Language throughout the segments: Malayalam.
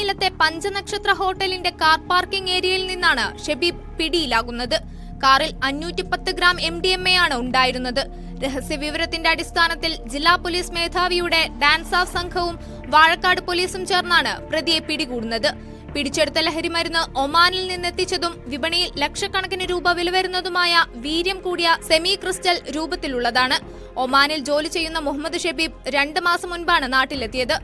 കോന്നിയിലത്തെ പഞ്ചനക്ഷത്ര ഹോട്ടലിന്റെ കാർ പാർക്കിംഗ് ഏരിയയിൽ നിന്നാണ് ഷബീബ് പിടിയിലാകുന്നത്. കാറിൽ 510 ഗ്രാം MDMA ആണ് ഉണ്ടായിരുന്നത്. രഹസ്യവിവരത്തിന്റെ അടിസ്ഥാനത്തിൽ ജില്ലാ പോലീസ് മേധാവിയുടെ ഡാൻസ് ഓഫ് സംഘവും വാഴക്കാട് പോലീസും ചേർന്നാണ് പ്രതിയെ പിടികൂടുന്നത്. പിടിച്ചെടുത്ത ലഹരിമരുന്ന് ഒമാനിൽ നിന്നെത്തിച്ചതും വിപണിയിൽ ലക്ഷക്കണക്കിന് രൂപ വില വരുന്നതുമായ വീര്യം കൂടിയ സെമി ക്രിസ്റ്റൽ രൂപത്തിലുള്ളതാണ്. ഒമാനിൽ ജോലി ചെയ്യുന്ന മുഹമ്മദ് ഷബീബ് 2 മാസം മുൻപാണ് നാട്ടിലെത്തിയത്.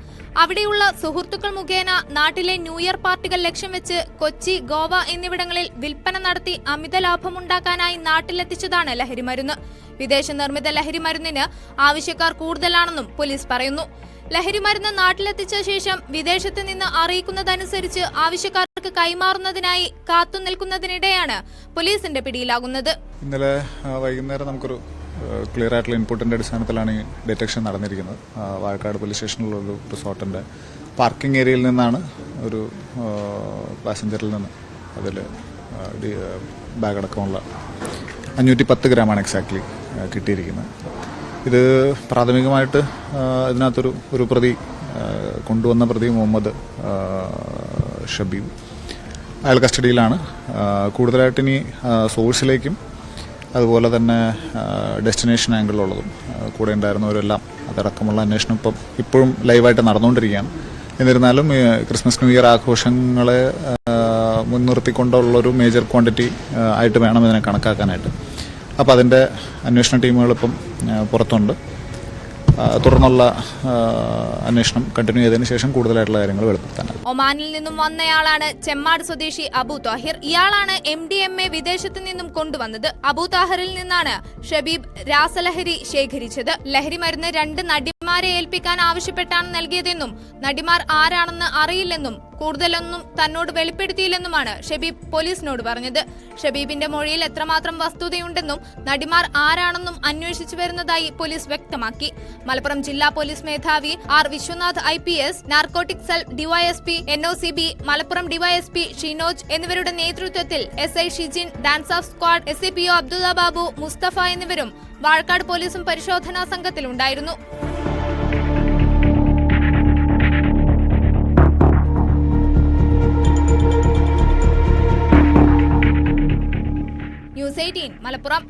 അവിടെയുള്ള സുഹൃത്തുക്കൾ മുഖേന നാട്ടിലെ ന്യൂ ഇയർ പാർട്ടികൾ ലക്ഷ്യം വെച്ച് കൊച്ചി, ഗോവ എന്നിവിടങ്ങളിൽ വിൽപ്പന നടത്തി അമിത ലാഭമുണ്ടാക്കാനായി നാട്ടിലെത്തിച്ചതാണ് ലഹരിമരുന്ന്. വിദേശ നിർമ്മിത ലഹരിമരുന്നിന് ആവശ്യക്കാർ കൂടുതലാണെന്നും പോലീസ് പറയുന്നു. ലഹരിമരുന്ന് നാട്ടിലെത്തിച്ച ശേഷം വിദേശത്ത് നിന്ന് അറിയിക്കുന്നതനുസരിച്ച് ആവശ്യക്കാർക്ക് കൈമാറുന്നതിനായി കാത്തുനിൽക്കുന്നതിനിടെയാണ് പോലീസിന്റെ പിടിയിലാകുന്നത്. ഇന്നലെ വൈകുന്നേരം നമുക്കൊരു ക്ലിയർ ആയിട്ടുള്ള ഇൻപുട്ടിന്റെ അടിസ്ഥാനത്തിലാണ് ഈ ഡിറ്റക്ഷൻ നടന്നിരിക്കുന്നത്. വാഴക്കാട് പോലീസ് സ്റ്റേഷനിലുള്ള ഒരു റിസോർട്ടിന്റെ പാർക്കിംഗ് ഏരിയയിൽ നിന്നാണ് ഒരു പാസഞ്ചറിൽ നിന്ന് അതിൽ ബാഗടക്കമുള്ള 510 ഗ്രാമാണ് എക്സാക്ട്ലി കിട്ടിയിരിക്കുന്നത്. ഇത് പ്രാഥമികമായിട്ട് ഇതിനകത്തൊരു പ്രതി കൊണ്ടുവന്ന പ്രതി മുഹമ്മദ് ഷബീബ്, അയാൾ കസ്റ്റഡിയിലാണ്. കൂടുതലായിട്ട് ഇനി സോഴ്സിലേക്കും അതുപോലെ തന്നെ ഡെസ്റ്റിനേഷൻ ആംഗിളിലുള്ളതും കൂടെ ഉണ്ടായിരുന്നവരെല്ലാം അതടക്കമുള്ള അന്വേഷണം ഇപ്പോഴും ലൈവായിട്ട് നടന്നുകൊണ്ടിരിക്കുകയാണ്. എന്നിരുന്നാലും ക്രിസ്മസ് ന്യൂ ഇയർ ആഘോഷങ്ങളെ മുൻനിർത്തിക്കൊണ്ടുള്ളൊരു മേജർ ക്വാണ്ടിറ്റി ആയിട്ട് വേണം ഇതിനെ കണക്കാക്കാനായിട്ട്. അപ്പോൾ അതിൻ്റെ അന്വേഷണ ടീമുകളിപ്പം പുറത്തുണ്ട്. തുടർന്നുള്ള അന്വേഷണം കണ്ടിന്യൂ ചെയ്തതിനു ശേഷം കൂടുതലായിട്ടുള്ള കാര്യങ്ങൾ വെളിപ്പെടുത്താനാണ്. ഒമാനിൽ നിന്നും വന്നയാളാണ് ചെമ്മാട് സ്വദേശി അബു താഹിർ. ഇയാളാണ് MDMA വിദേശത്ത് നിന്നും കൊണ്ടുവന്നത്. അബു താഹിറിൽ നിന്നാണ് ഷബീബ് രാസലഹരി ശേഖരിച്ചത്. ലഹരി മരുന്ന് 2 നടിമാരെ ഏൽപ്പിക്കാൻ ആവശ്യപ്പെട്ടാണ് നൽകിയതെന്നും നടിമാർ ആരാണെന്ന് അറിയില്ലെന്നും കൂടുതലൊന്നും തന്നോട് വെളിപ്പെടുത്തിയില്ലെന്നുമാണ് ഷബീബ് പോലീസിനോട് പറഞ്ഞത്. ഷബീബിന്റെ മൊഴിയിൽ എത്രമാത്രം വസ്തുതയുണ്ടെന്നും നടിമാർ ആരാണെന്നും അന്വേഷിച്ചു വരുന്നതായി പോലീസ് വ്യക്തമാക്കി. മലപ്പുറം ജില്ലാ പോലീസ് മേധാവി R. Vishwanath IPS, narcotic cell DYSP NOCB, Malappuram DYSP Shinoj എന്നിവരുടെ നേതൃത്വത്തിൽ SI Shijin, DANSAF squad SAPO Abdulla Babu, Mustafa എന്നിവരും വാഴക്കാട് പോലീസും പരിശോധനാ സംഘത്തിലുണ്ടായിരുന്നു. ന്യൂസ് 18 മലപ്പുറം.